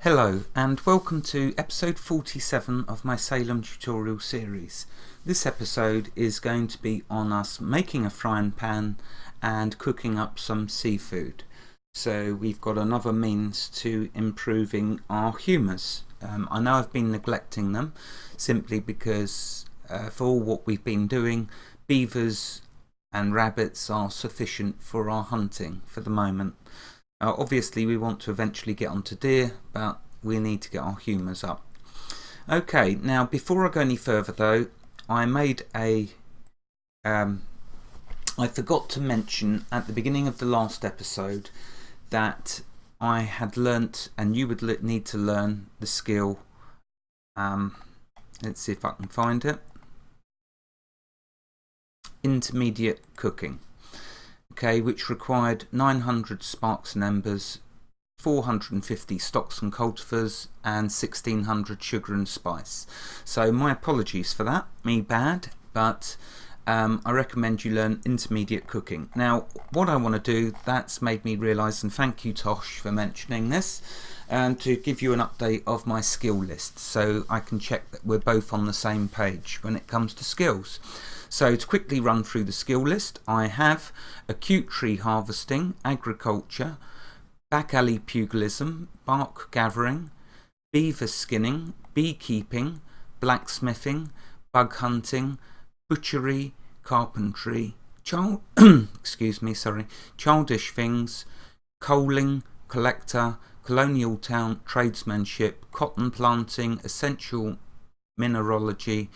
Hello and welcome to episode 47 of my Salem tutorial series. This episode is going to be on us making a frying pan and cooking up some seafood. So we've got another means to improving our humours. I know I've been neglecting them simply because for all what we've been doing, beavers and rabbits are sufficient for our hunting for the moment. Obviously we want to eventually get onto deer, but we need to get our humours up. Okay, now before I go any further though, I forgot to mention at the beginning of the last episode that I had learnt, and you would need to learn the skill, let's see if I can find it, intermediate cooking. Okay, which required 900 sparks and embers, 450 stocks and cultivars, and 1600 sugar and spice. So my apologies for that, me bad, but I recommend you learn intermediate cooking. Now, what I want to do, that's made me realise, and thank you Tosh for mentioning this, to give you an update of my skill list so I can check that we're both on the same page when it comes to skills. So to quickly run through the skill list, I have acute tree harvesting, agriculture, back alley pugilism, bark gathering, beaver skinning, beekeeping, blacksmithing, bug hunting, butchery, carpentry, childish things, coaling, collector, colonial town tradesmanship, cotton planting, essential mineralogy,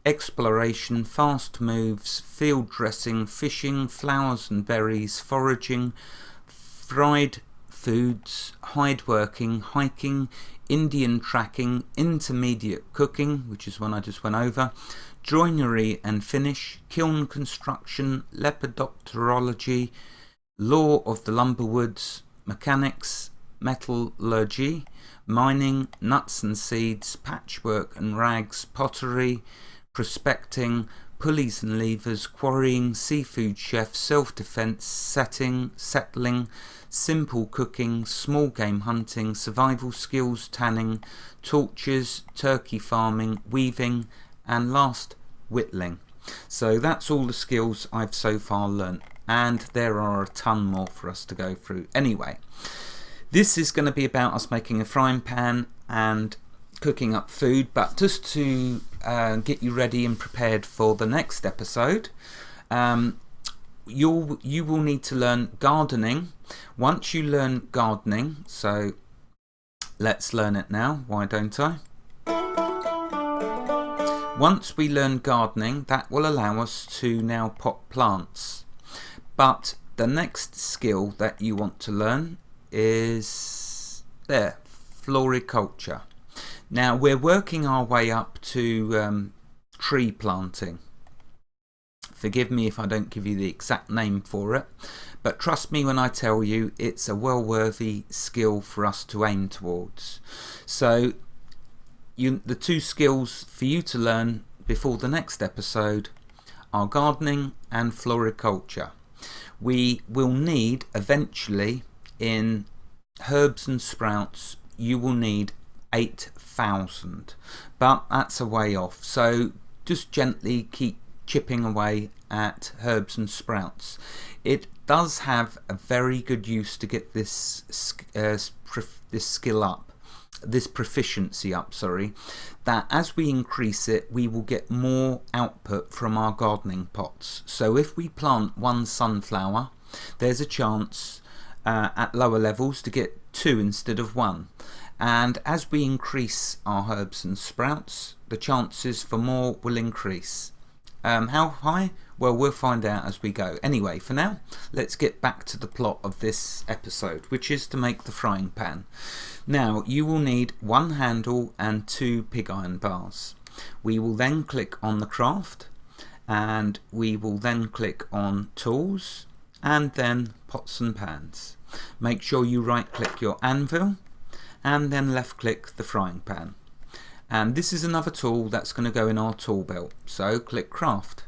exploration, fast moves, field dressing, fishing, flowers and berries, foraging, fried foods, hide working, hiking, Indian tracking, intermediate cooking, which is one I just went over, joinery and finish, kiln construction, lepidopterology, law of the lumberwoods, mechanics, metallurgy, mining, nuts and seeds, patchwork and rags, pottery, prospecting, pulleys and levers, quarrying, seafood chef, self-defense, settling, simple cooking, small game hunting, survival skills, tanning, torches, turkey farming, weaving, and last, whittling. So that's all the skills I've so far learnt, and there are a ton more for us to go through. Anyway, this is going to be about us making a frying pan and cooking up food, but just to get you ready and prepared for the next episode, you will need to learn gardening. Once you learn gardening, so let's learn it now, why don't I? Once we learn gardening, that will allow us to now pot plants. But the next skill that you want to learn is floriculture. Now we're working our way up to tree planting. Forgive me if I don't give you the exact name for it, but trust me when I tell you it's a well-worthy skill for us to aim towards. So the two skills for you to learn before the next episode are gardening and floriculture. We will need eventually, in herbs and sprouts, you will need 8,000, but that's a way off, so just gently keep chipping away at herbs and sprouts. It does have a very good use to get this skill up, this proficiency up, that as we increase it we will get more output from our gardening pots. So if we plant one sunflower, there's a chance at lower levels to get 2 instead of 1. And as we increase our herbs and sprouts, the chances for more will increase. How high? Well, we'll find out as we go. Anyway, for now, let's get back to the plot of this episode, which is to make the frying pan. Now, you will need 1 handle and 2 pig iron bars. We will then click on the craft, and we will then click on tools, and then pots and pans. Make sure you right click your anvil, and then left click the frying pan. And this is another tool that's going to go in our tool belt, so click craft.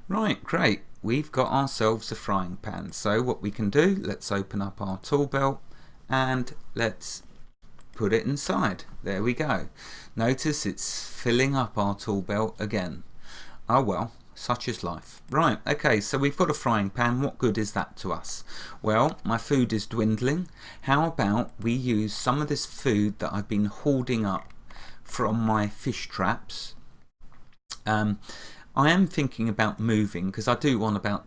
Right, great. We've got ourselves a frying pan. So what we can do, let's open up our tool belt and let's put it inside. There we go. Notice it's filling up our tool belt again. Oh well, such is life. Right, okay, so we've got a frying pan. What good is that to us? Well, my food is dwindling. How about we use some of this food that I've been hoarding up from my fish traps? I am thinking about moving because I do want about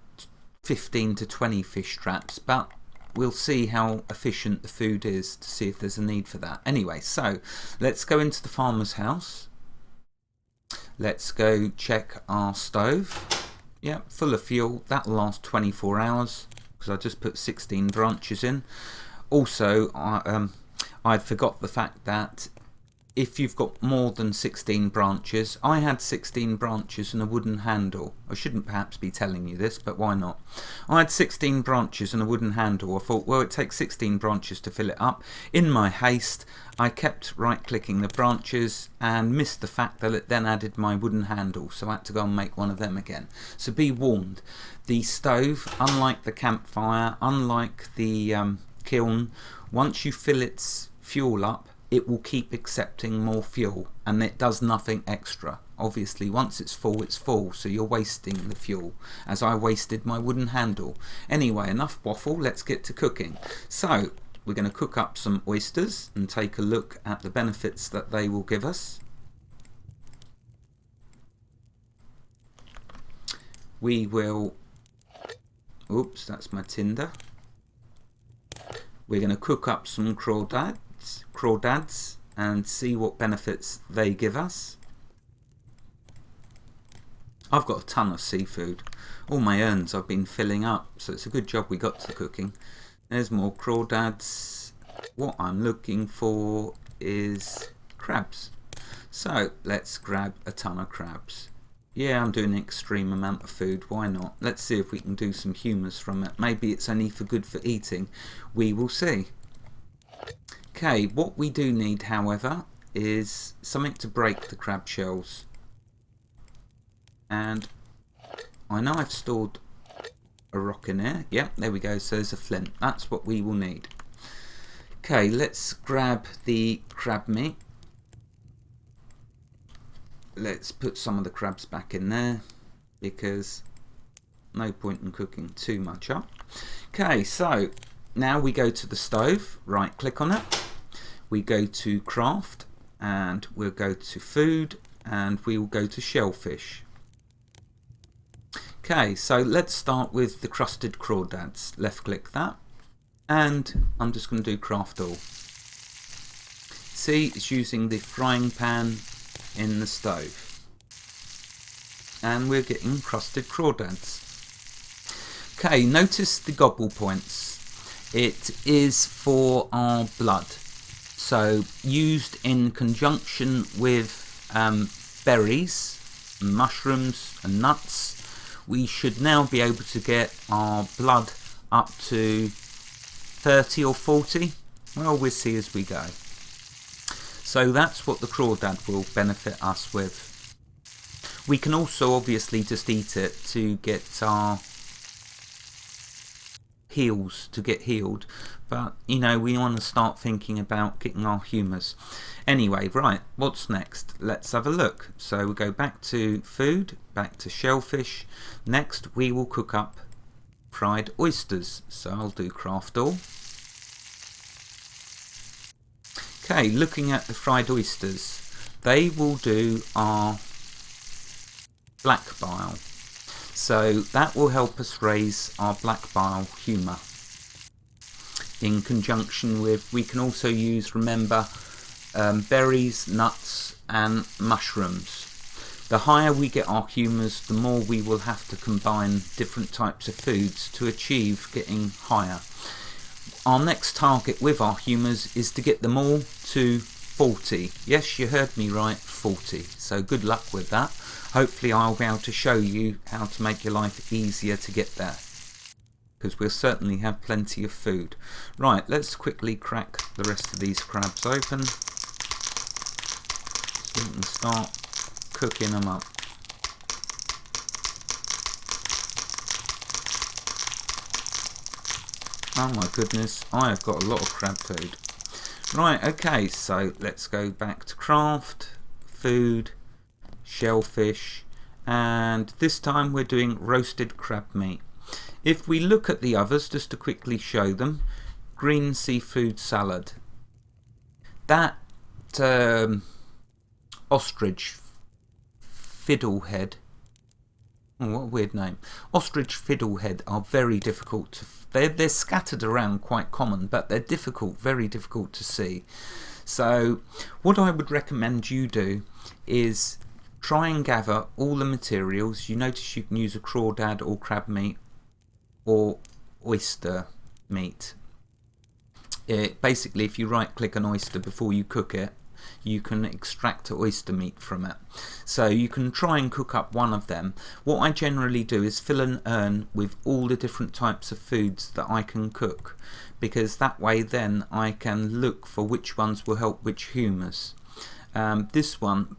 15 to 20 fish traps, but we'll see how efficient the food is to see if there's a need for that. Anyway, so let's go into the farmer's house. Let's go check our stove. Yeah, full of fuel. That'll last 24 hours because I just put 16 branches in. Also, I forgot the fact that if you've got more than 16 branches, I had 16 branches and a wooden handle. I shouldn't perhaps be telling you this, but why not? I had 16 branches and a wooden handle. I thought, well, it takes 16 branches to fill it up. In my haste, I kept right-clicking the branches and missed the fact that it then added my wooden handle, so I had to go and make one of them again. So be warned, the stove, unlike the campfire, unlike the kiln, once you fill its fuel up, it will keep accepting more fuel and it does nothing extra. Obviously once it's full, so you're wasting the fuel, as I wasted my wooden handle. Anyway, enough waffle, let's get to cooking. So we're going to cook up some oysters and take a look at the benefits that they will give us. We will, oops, that's my tinder. We're going to cook up some crawdads and see what benefits they give us. I've got a ton of seafood. All my urns I've been filling up, so it's a good job we got to the cooking. There's more crawdads. What I'm looking for is crabs. So let's grab a ton of crabs. Yeah, I'm doing an extreme amount of food, why not? Let's see if we can do some humus from it. Maybe it's only for good for eating. We will see. Okay, what we do need, however, is something to break the crab shells. And I know I've stored a rock in here. Yep, there we go, so there's a flint. That's what we will need. Okay, let's grab the crab meat. Let's put some of the crabs back in there because no point in cooking too much up. Okay, so now we go to the stove, right click on it, we go to craft and we'll go to food and we will go to shellfish. Okay, so let's start with the crusted crawdads. Left click that and I'm just going to do craft all. See, it's using the frying pan in the stove and we're getting crusted crawdads. Okay, notice the gobble points. It is for our blood, so used in conjunction with berries, mushrooms and nuts, we should now be able to get our blood up to 30 or 40. Well, we'll see as we go. So that's what the crawdad will benefit us with. We can also obviously just eat it to get our heals to get healed, but you know, we want to start thinking about getting our humours. Anyway, right, what's next? Let's have a look. So we'll go back to food, back to shellfish. Next we will cook up fried oysters, so I'll do craft all. Okay, looking at the fried oysters, they will do our black bile. So that will help us raise our black bile humour. In conjunction with, we can also use, remember, berries, nuts and mushrooms. The higher we get our humours, the more we will have to combine different types of foods to achieve getting higher. Our next target with our humours is to get them all to 40. Yes, you heard me right, 40. So good luck with that. Hopefully I'll be able to show you how to make your life easier to get there, because we'll certainly have plenty of food. Right, let's quickly crack the rest of these crabs open so we can start cooking them up. Oh my goodness, I have got a lot of crab food. Right, okay, so let's go back to craft, food, shellfish, and this time we're doing roasted crab meat. If we look at the others, just to quickly show them, green seafood salad. That ostrich fiddlehead, oh, what a weird name, ostrich fiddlehead are very difficult to, they're scattered around, quite common, but they're difficult, very difficult to see. So what I would recommend you do is try and gather all the materials. You notice you can use a crawdad or crab meat or oyster meat. Basically, if you right click an oyster before you cook it, you can extract oyster meat from it. So you can try and cook up one of them. What I generally do is fill an urn with all the different types of foods that I can cook, because that way then I can look for which ones will help which humours. This one,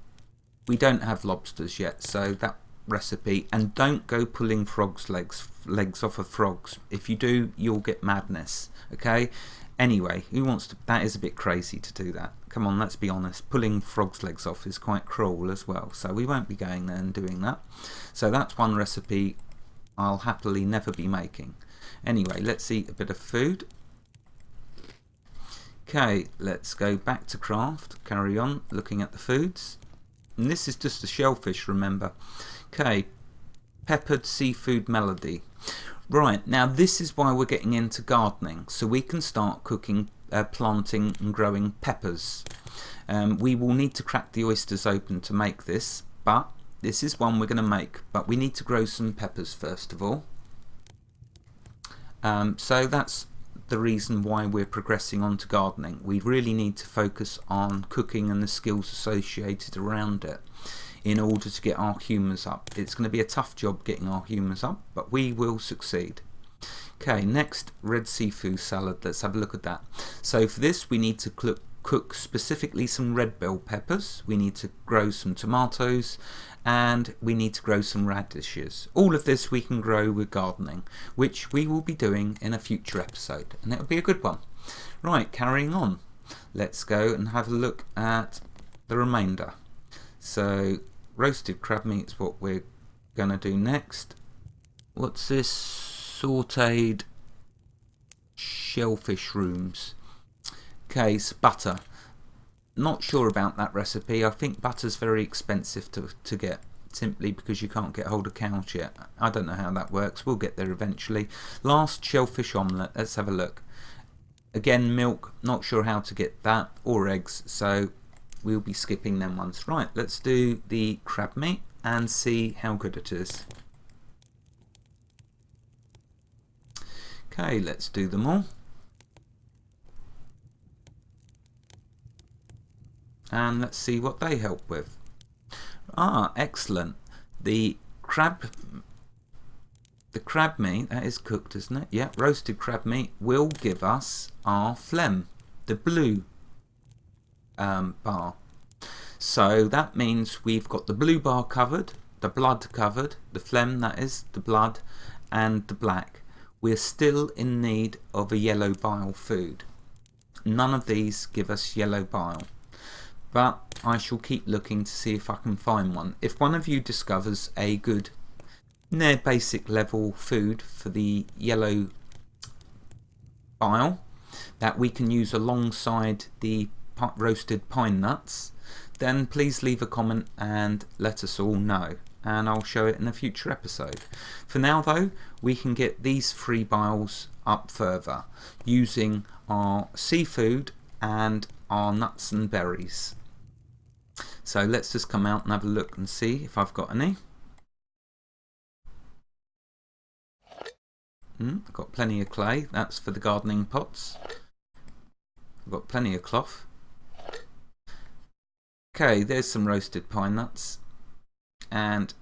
we don't have lobsters yet, so that recipe, and don't go pulling frogs legs off of frogs. If you do, you'll get madness. Okay, anyway, who wants to, that is a bit crazy to do that. Come on, let's be honest, pulling frogs legs off is quite cruel as well, so we won't be going there and doing that. So that's one recipe I'll happily never be making. Anyway, let's eat a bit of food. Okay, let's go back to craft, carry on looking at the foods. And this is just a shellfish, remember. Okay, peppered seafood melody. Right, now this is why we're getting into gardening, so we can start cooking, planting and growing peppers. We will need to crack the oysters open to make this, but this is one we're going to make. But we need to grow some peppers first of all. So that's the reason why we're progressing on to gardening. We really need to focus on cooking and the skills associated around it in order to get our humours up. It's going to be a tough job getting our humours up, but we will succeed. Okay, next, red seafood salad. Let's have a look at that. So for this we need to cook specifically some red bell peppers, we need to grow some tomatoes, and we need to grow some radishes. All of this we can grow with gardening, which we will be doing in a future episode, and it'll be a good one. Right, carrying on, let's go and have a look at the remainder. So roasted crab meat is what we're gonna do next. What's this? Sauteed shellfish rooms. Okay, so butter. Not sure about that recipe. I think butter's very expensive to get, simply because you can't get hold of cows yet. I don't know how that works. We'll get there eventually. Last, shellfish omelette. Let's have a look. Again, milk. Not sure how to get that, or eggs, so we'll be skipping them ones. Right, let's do the crab meat and see how good it is. Okay, let's do them all. And let's see what they help with. Ah, excellent. The crab meat, that is cooked, isn't it? Yeah, roasted crab meat will give us our phlegm, the blue bar. So that means we've got the blue bar covered, the blood covered, the phlegm, that is, the blood, and the black. We're still in need of a yellow bile food. None of these give us yellow bile, but I shall keep looking to see if I can find one. If one of you discovers a good, near basic level food for the yellow bile that we can use alongside the roasted pine nuts, then please leave a comment and let us all know, and I'll show it in a future episode. For now though, we can get these 3 biles up further using our seafood and our nuts and berries. So let's just come out and have a look and see if I've got any. I've got plenty of clay, that's for the gardening pots. I've got plenty of cloth. Okay, there's some roasted pine nuts, and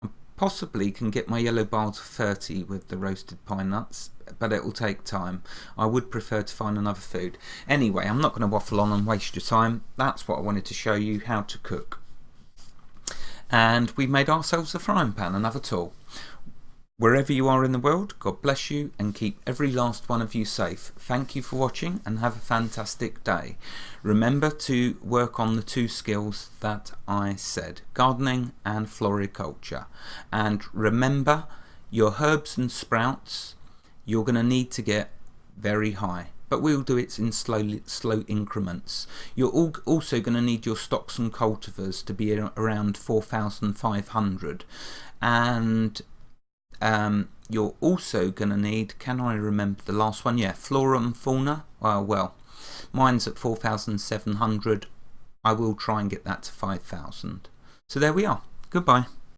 I possibly can get my yellow bile to 30 with the roasted pine nuts, but it will take time. I would prefer to find another food. Anyway, I'm not going to waffle on and waste your time. That's what I wanted to show you, how to cook. And we made ourselves a frying pan, another tool. Wherever you are in the world, God bless you and keep every last one of you safe. Thank you for watching and have a fantastic day. Remember to work on the 2 skills that I said, gardening and floriculture. And remember, your herbs and sprouts, you're going to need to get very high, but we'll do it in slow increments. You're also going to need your stocks and cultivars to be around 4,500, and you're also going to need, can I remember the last one? Yeah, flora and fauna. Well, mine's at 4,700. I will try and get that to 5,000. So there we are. Goodbye.